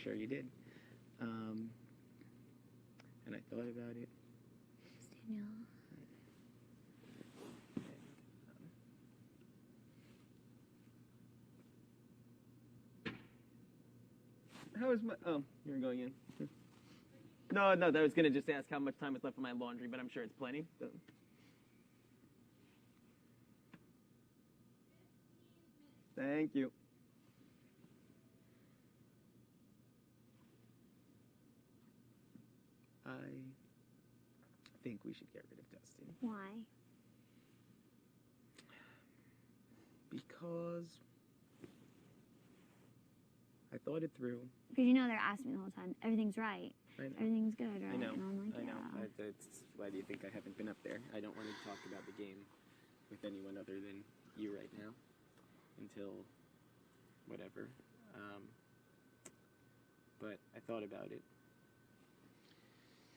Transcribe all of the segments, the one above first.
sure you did. And I thought about it. Thanks, Danielle. How is my... Oh, you're going in. No, I was going to just ask how much time is left for my laundry, but I'm sure it's plenty. So. Thank you. I think we should get rid of Dustin. Why? Because I thought it through. Because you know they're asking me the whole time, everything's right. I know. Everything's good, right? I know. And I'm like, I know. yeah. Why do you think I haven't been up there? I don't want to talk about the game with anyone other than you right now until whatever. But I thought about it.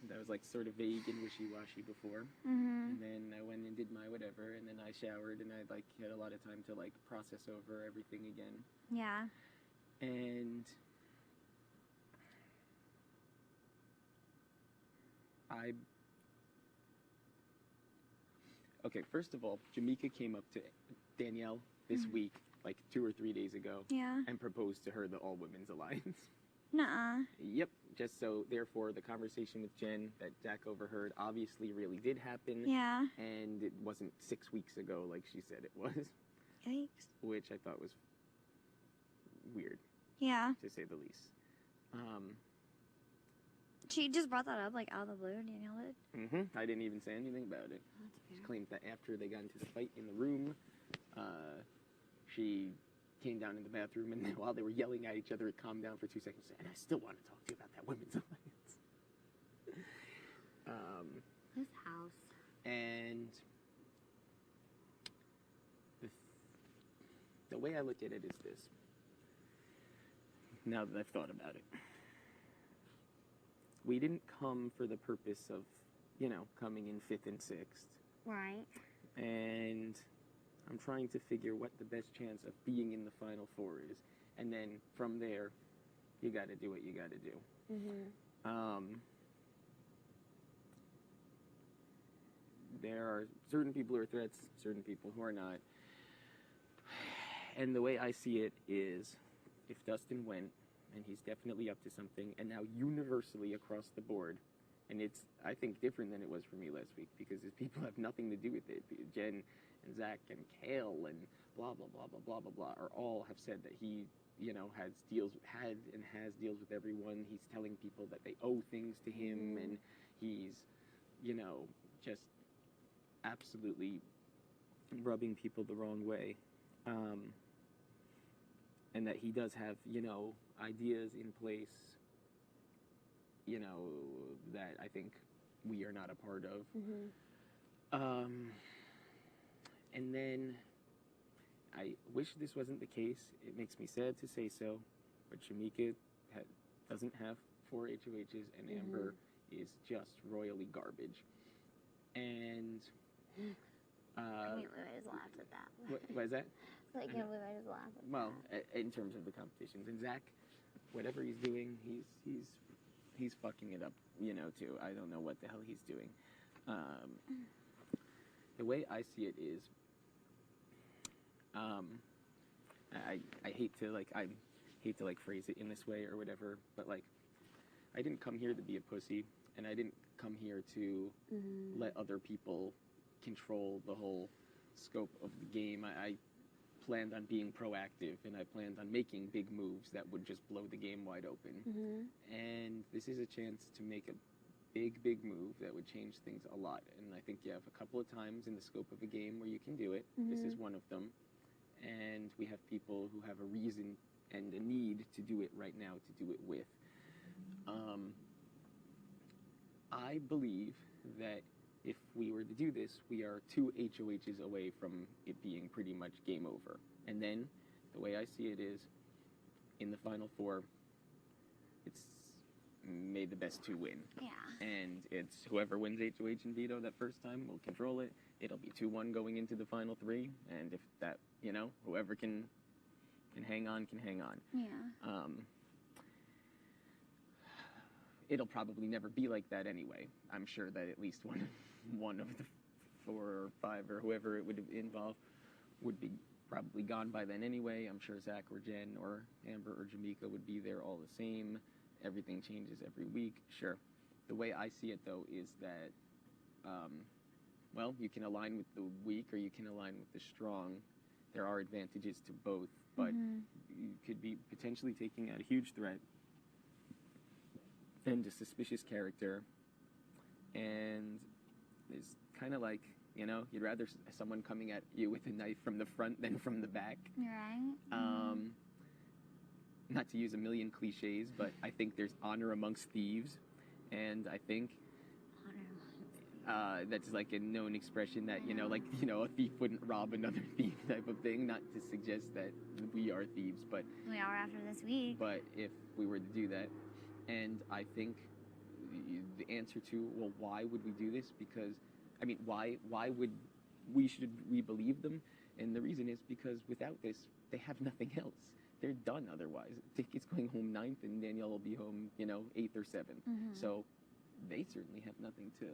And I was like sort of vague and wishy-washy before. And then I went and did my whatever, and then I showered, and I like had a lot of time to like process over everything again. Yeah. And okay, first of all, Jamaica came up to Danielle this week, like 2 or 3 days ago, Yeah. and proposed to her the all-women's alliance. Nuh-uh. Yep, just so, therefore, the conversation with Jen that Jack overheard obviously really did happen. Yeah. And it wasn't 6 weeks ago like she said it was. Yikes. Which I thought was weird, Yeah. to say the least. She just brought that up, like, out of the blue, Danielle did. I didn't even say anything about it. She claimed that after they got into the fight in the room, she came down in the bathroom, and while they were yelling at each other, it calmed down for 2 seconds, and I still want to talk to you about that women's alliance. This house. And the way I look at it is this. Now that I've thought about it. We didn't come for the purpose of, you know, coming in 5th and 6th. Right. And I'm trying to figure what the best chance of being in the Final Four is. And then from there, you got to do what you got to do. There are certain people who are threats, certain people who are not. And the way I see it is, if Dustin went, and he's definitely up to something, and now universally across the board, and it's, I think, different than it was for me last week, because his people have nothing to do with it. Jen and Zach and Kale and blah, blah, blah, blah, blah, blah, blah, are all have said that he, you know, had deals with everyone. He's telling people that they owe things to him, and he's, you know, just absolutely rubbing people the wrong way. And that he does have, you know, ideas in place, you know, that I think we are not a part of. And then I wish this wasn't the case. It makes me sad to say so, but Shamika doesn't have 4 HOHs, and Amber is just royally garbage. And I can't believe I just laughed at that. what is that? I can't believe I just laughed at that. Well, in terms of the competitions, and Zach, whatever he's doing, he's fucking it up, you know, too. I don't know what the hell he's doing. The way I see it is, I hate to like phrase it in this way or whatever, but like, I didn't come here to be a pussy, and I didn't come here to let other people control the whole scope of the game. I planned on being proactive, and I planned on making big moves that would just blow the game wide open. And this is a chance to make a big move that would change things a lot. And I think you have a couple of times in the scope of a game where you can do it. This is one of them. And we have people who have a reason and a need to do it right now, to do it with. I believe that if we were to do this, we are 2 HOHs away from it being pretty much game over. And then, the way I see it is, in the Final Four, it's may the best 2 win. Yeah. And it's whoever wins HOH and veto that first time will control it. It'll be 2-1 going into the Final 3. And if that, you know, whoever can hang on, can hang on. Yeah. it'll probably never be like that anyway. I'm sure that at least one of the 4 or 5 or whoever it would involve would be probably gone by then anyway. I'm sure Zach or Jen or Amber or Jamaica would be there all the same. Everything changes every week. Sure. The way I see it, though, is that, well, you can align with the weak or you can align with the strong. There are advantages to both, but you could be potentially taking out a huge threat and a suspicious character, and it's kind of like, you know, you'd rather someone coming at you with a knife from the front than from the back. Right. Not to use a million cliches, but I think there's honor amongst thieves, and I think that's like a known expression that, a thief wouldn't rob another thief type of thing. Not to suggest that we are thieves, but We are after this week. But if we were to do that, and I think the answer to, well, why would we do this? Because, I mean, why should we believe them? And the reason is because without this, they have nothing else. They're done otherwise. Dick is going home 9th, and Danielle will be home, 8th or 7th. So they certainly have nothing to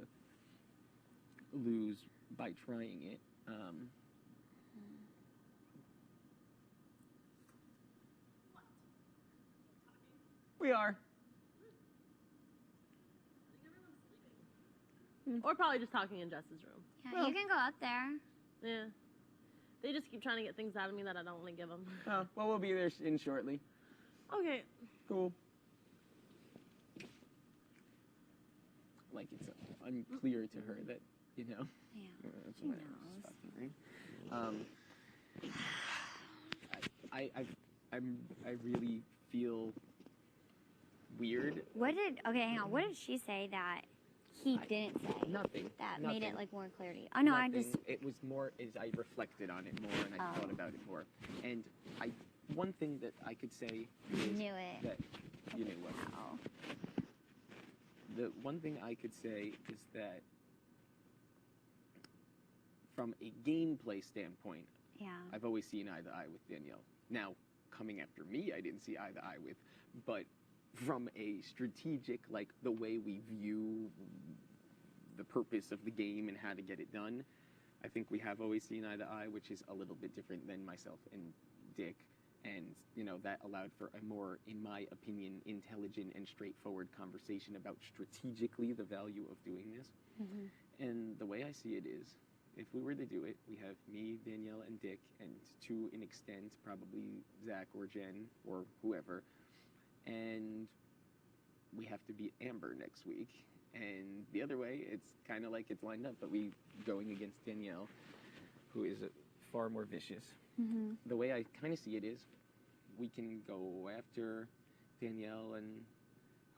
lose by trying it. We are. Or probably just talking in Jess's room. Yeah, Well- you can go up there. Yeah. They just keep trying to get things out of me that I don't want to give them. Oh, well, we'll be there in shortly. Okay. Cool. Like, it's unclear to her that, Yeah. that's She what knows. I really feel weird. Hang on. What did she say that he didn't say? Nothing. That nothing. made it like more clarity. Oh no, I'm just. It was more as I reflected on it more and I thought about it more. And one thing that I could say is Knew it. that you knew what. Wow. The one thing I could say is that from a gameplay standpoint, Yeah. I've always seen eye to eye with Danielle. Now, coming after me, I didn't see eye to eye with, but from a strategic, like the way we view the purpose of the game and how to get it done, I think we have always seen eye to eye, which is a little bit different than myself and Dick. And, that allowed for a more, in my opinion, intelligent and straightforward conversation about strategically the value of doing this. And the way I see it is, if we were to do it, we have me, Danielle, and Dick, and to an extent, probably Zach or Jen or whoever. And we have to beat Amber next week. And the other way, it's kind of like it's lined up, but we going against Danielle, who is far more vicious. The way I kind of see it is, we can go after Danielle and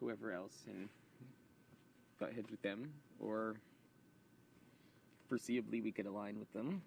whoever else and butt heads with them, or foreseeably we could align with them